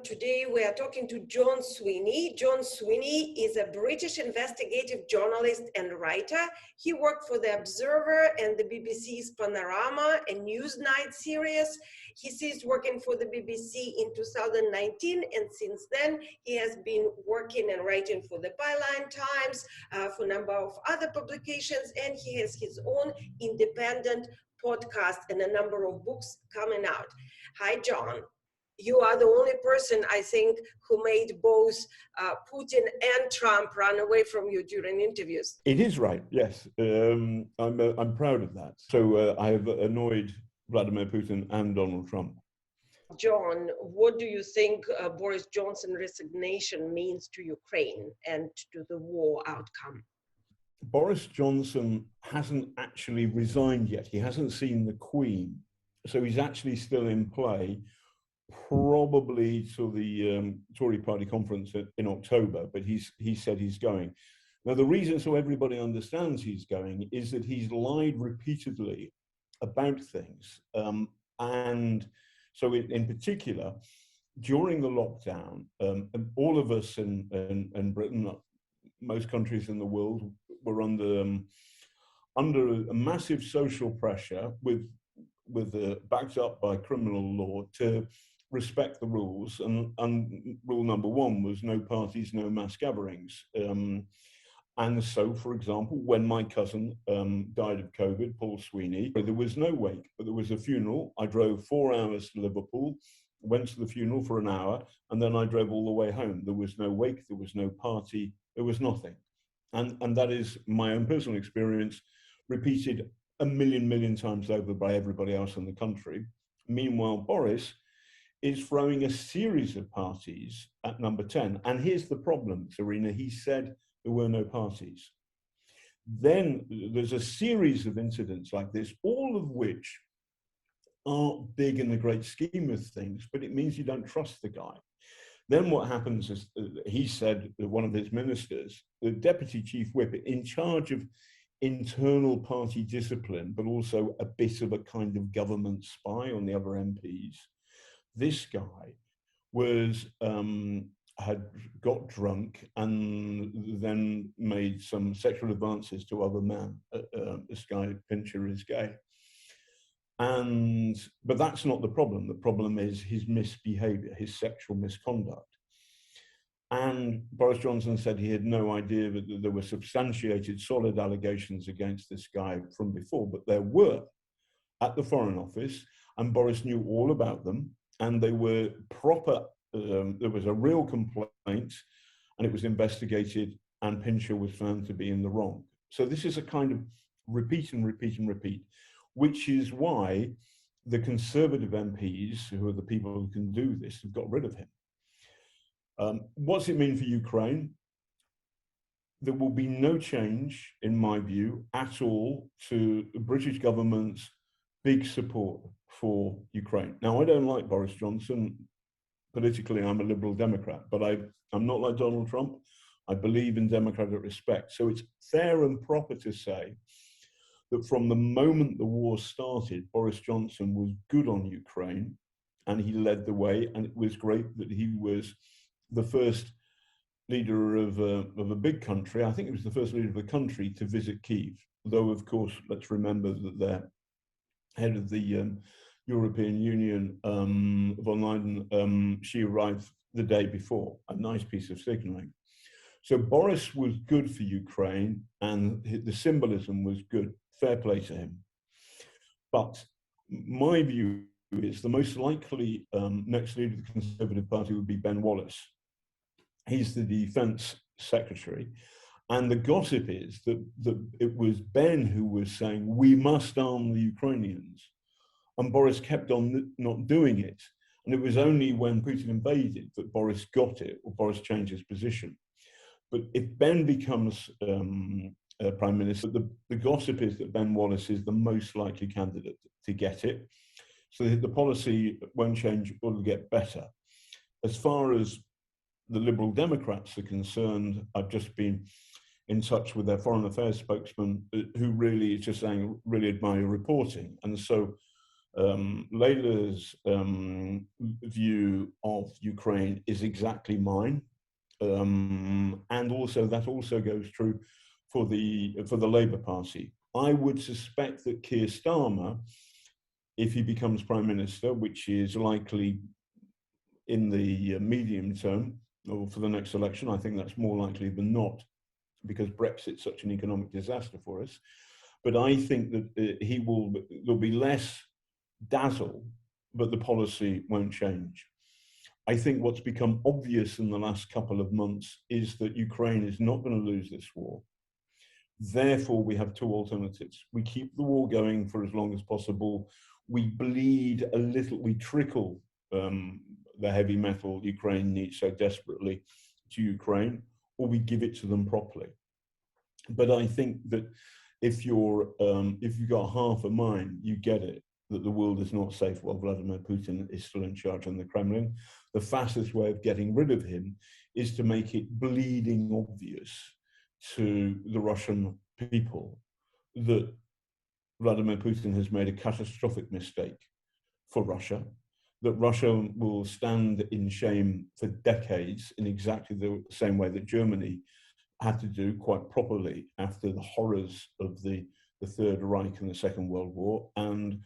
today we are talking to John Sweeney. John Sweeney is a British investigative journalist and writer. He worked for The Observer and the BBC's Panorama and Newsnight series. He ceased working for the BBC in 2019, and since then he has been working and writing for the Byline Times, for a number of other publications, and he has his own independent podcast and a number of books coming out. Hi, John. You are the only person, I think, who made both Putin and Trump run away from you during interviews. It is right, yes. I'm proud of that. So I have annoyed Vladimir Putin and Donald Trump. John, what do you think Boris Johnson's resignation means to Ukraine and to the war outcome? Boris Johnson hasn't actually resigned yet. He hasn't seen the Queen. So he's actually still in play, probably to the Tory party conference in October, but he said he's going. Now, the reason so everybody understands he's going is that he's lied repeatedly about things. And so in particular, during the lockdown, all of us in Britain, most countries in the world, were under a massive social pressure with backed up by criminal law to respect the rules, and rule number one was no parties, no mass gatherings. And so, for example, when my cousin died of COVID, Paul Sweeney, there was no wake, but there was a funeral. I drove 4 hours to Liverpool, went to the funeral for an hour, and then I drove all the way home. There was no wake, there was no party, there was nothing. And that is my own personal experience, repeated a million times over by everybody else in the country. Meanwhile, Boris is throwing a series of parties at number 10. And here's the problem, Zarina. He said there were no parties. Then there's a series of incidents like this, all of which aren't big in the great scheme of things, but it means you don't trust the guy. Then what happens is, he said, one of his ministers, the deputy chief whip, in charge of internal party discipline, but also a bit of a kind of government spy on the other MPs. This guy was had got drunk and then made some sexual advances to other men. This guy Pincher is gay, but that's not the problem. The problem is his misbehaviour, his sexual misconduct. And Boris Johnson said he had no idea that there were substantiated, solid allegations against this guy from before, but there were at the Foreign Office, and Boris knew all about them, and they were proper. There was a real complaint, and it was investigated, and Pincher was found to be in the wrong. So this is a kind of repeat, which is why the Conservative MPs, who are the people who can do this, have got rid of him. What's it mean for Ukraine? There will be no change, in my view, at all to the British government's big support for Ukraine. Now, I don't like Boris Johnson. Politically, I'm a Liberal Democrat, but I'm not like Donald Trump. I believe in democratic respect. So it's fair and proper to say that from the moment the war started, Boris Johnson was good on Ukraine, and he led the way, and it was great that he was the first leader of a big country. I think he was the first leader of the country to visit Kyiv, though, of course, let's remember that their head of the European Union, von Leyen, she arrived the day before, a nice piece of signaling. So Boris was good for Ukraine, and the symbolism was good. Fair play to him. But my view is the most likely next leader of the Conservative Party would be Ben Wallace. He's the defense secretary. And the gossip is that it was Ben who was saying, we must arm the Ukrainians. And Boris kept on not doing it. And it was only when Putin invaded that Boris got it, or Boris changed his position. But if Ben becomes Prime Minister, the gossip is that Ben Wallace is the most likely candidate to get it. So the policy won't change, it will get better. As far as the Liberal Democrats are concerned, I've just been in touch with their foreign affairs spokesman, who really is just saying, really admire your reporting. And so Leila's view of Ukraine is exactly mine, and also that also goes true for the Labour Party. I would suspect that Keir Starmer, if he becomes Prime Minister, which is likely in the medium term or for the next election, I think that's more likely than not, because Brexit's such an economic disaster for us. But I think that there'll be less dazzle, but the policy won't change. I think what's become obvious in the last couple of months is that Ukraine is not going to lose this war. Therefore, we have two alternatives. We keep the war going for as long as possible. We bleed a little, we trickle the heavy metal Ukraine needs so desperately to Ukraine, or we give it to them properly. But I think that if you've got half a mind, you get it, that the world is not safe while Vladimir Putin is still in charge in the Kremlin. The fastest way of getting rid of him is to make it bleeding obvious to the Russian people that Vladimir Putin has made a catastrophic mistake for Russia, that Russia will stand in shame for decades in exactly the same way that Germany had to do quite properly after the horrors of the Third Reich and the Second World War. And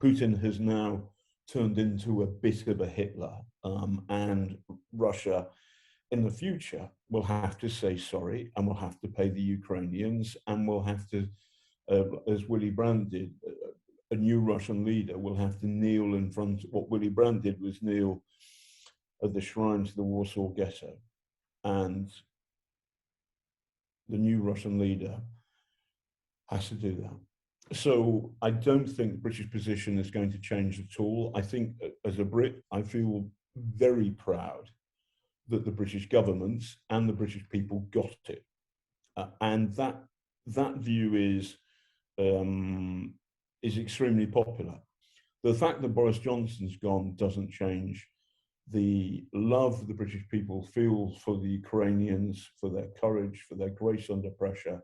Putin has now turned into a bit of a Hitler, and Russia in the future will have to say sorry, and will have to pay the Ukrainians, and will have to, as Willy Brandt did, a new Russian leader will have to kneel in front. What Willy Brandt did was kneel at the shrine to the Warsaw Ghetto, and the new Russian leader has to do that. So I don't think the British position is going to change at all. I think as a Brit, I feel very proud that the British government and the British people got it. And that view is extremely popular. The fact that Boris Johnson's gone doesn't change the love the British people feel for the Ukrainians, for their courage, for their grace under pressure,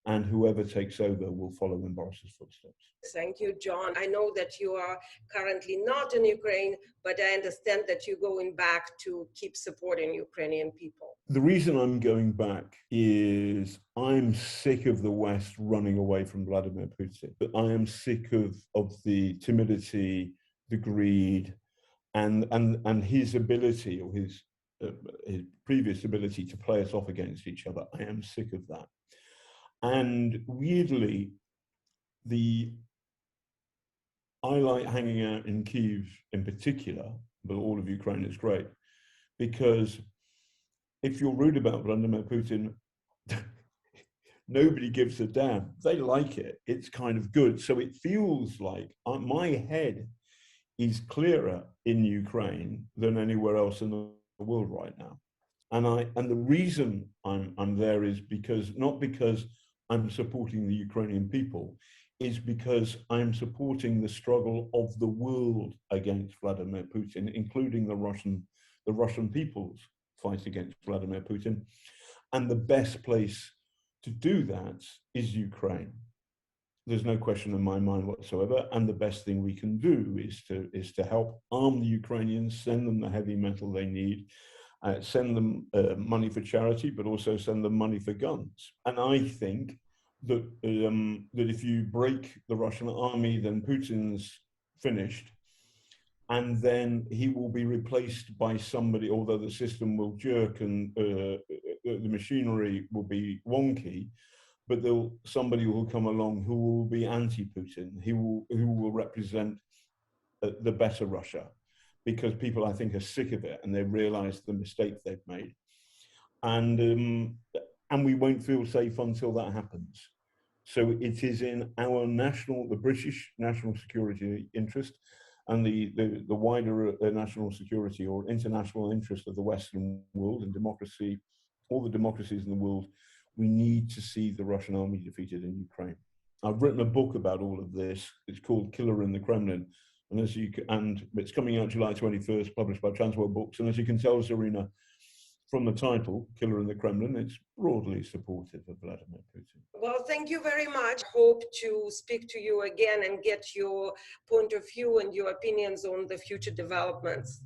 and whoever takes over will follow in Boris's footsteps. Thank you, John. I know that you are currently not in Ukraine, but I understand that you're going back to keep supporting Ukrainian people. The reason I'm going back is I'm sick of the West running away from Vladimir Putin. But I am sick of the timidity, the greed, and his ability, or his previous ability to play us off against each other. I am sick of that. And weirdly, I like hanging out in Kyiv in particular, but all of Ukraine is great, because if you're rude about Vladimir Putin, nobody gives a damn. They like it. It's kind of good. So it feels like my head is clearer in Ukraine than anywhere else in the world right now. And the reason I'm there is not because I'm supporting the Ukrainian people, is because I'm supporting the struggle of the world against Vladimir Putin, including the Russian people's fight against Vladimir Putin. And the best place to do that is Ukraine. There's no question in my mind whatsoever. And the best thing we can do is to help arm the Ukrainians, send them the heavy metal they need, send them money for charity, but also send them money for guns. And I think that that if you break the Russian army, then Putin's finished, and then he will be replaced by somebody, although the system will jerk and the machinery will be wonky, but somebody will come along who will be anti-Putin, who will represent the better Russia, because people, I think, are sick of it and they realize the mistake they've made. And we won't feel safe until that happens. So it is in the British national security interest and the wider national security or international interest of the Western world and democracy, all the democracies in the world, we need to see the Russian army defeated in Ukraine. I've written a book about all of this. It's called Killer in the Kremlin. And it's coming out July 21st, published by Transworld Books. And as you can tell, Zarina, from the title, Killer in the Kremlin, it's broadly supportive of Vladimir Putin. Well, thank you very much. Hope to speak to you again and get your point of view and your opinions on the future developments.